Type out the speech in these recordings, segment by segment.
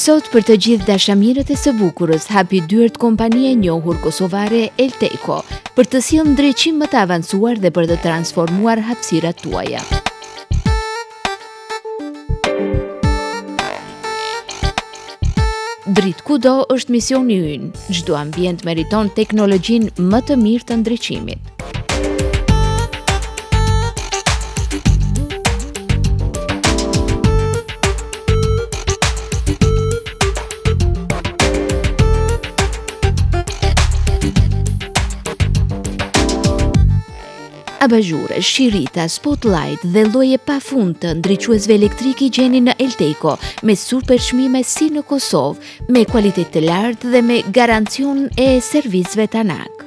Sot për të gjithë dashamirët e së bukurës hapi dyert kompania e njohur kosovare Elteko për të sjellë ndriçim më të avancuar dhe për të transformuar hapësirat tuaja. Dritë kudo është misioni ynë. Çdo ambient meriton teknologjinë më të mirë të ndriçimit. Abazhure, shirita, spotlight dhe lloje pafund të ndriçuesve elektrik i gjeni në Elteko me super çmime si në Kosovë, me kualitet të lartë dhe me garancion e servisëve Tanak.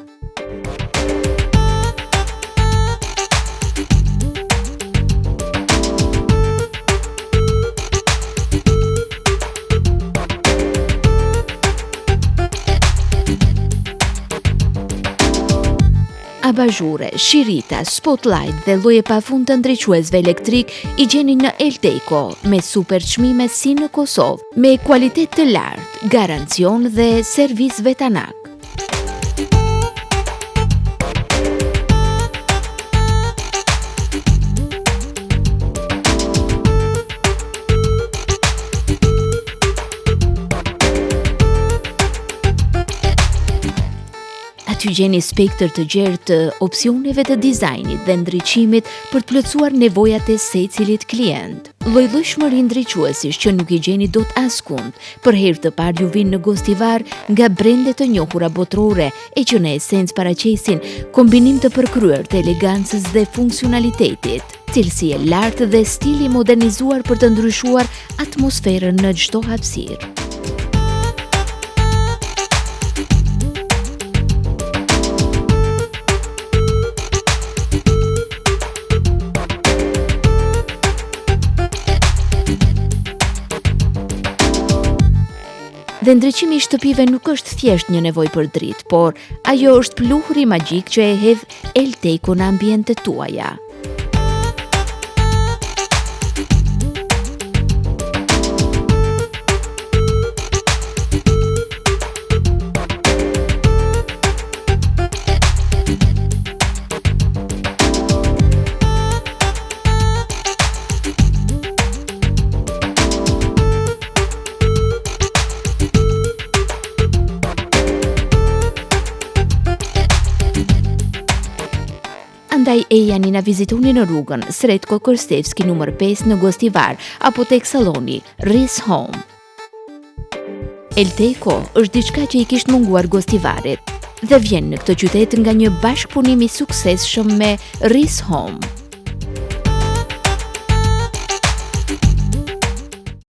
Abazhure, shirita, spotlight dhe lloje pafund të ndriçuesve elektrik i gjeni në Elteko me super çmime si në Kosovë, me kualitet të lartë, garancion dhe servisëve Tanak. Aty gjeni spektër të gjerë të opsioneve të dizajnit dhe ndriçimit për të plotësuar nevojat e secilit klient. Lloj-llojshmëri ndriçuesish që nuk i gjeni dot askund. Për herë të parë ju vinë në Gostivar nga brende të njohura botërore e që në esencë paraqesin kombinim të përkryer të elegancës dhe funksionalitetit, cilësi e lartë dhe stili modernizuar për të ndryshuar atmosferën në çdo hapësirë. Dhe ndriçimi i shtëpive nuk është thjesht një nevojë për dritë, por ajo është pluhuri magjik që e hedh Elteko në ambientet tuaja. Andaj e janë na vizitoni në rrugën Sretko Krstevski nr. 5 në Gostivar apo tek salloni Ris Home. Elteko është diçka që i kishte munguar Gostivarit dhe vjen në këtë qytet nga një bashkëpunim i suksesshëm me Ris Home.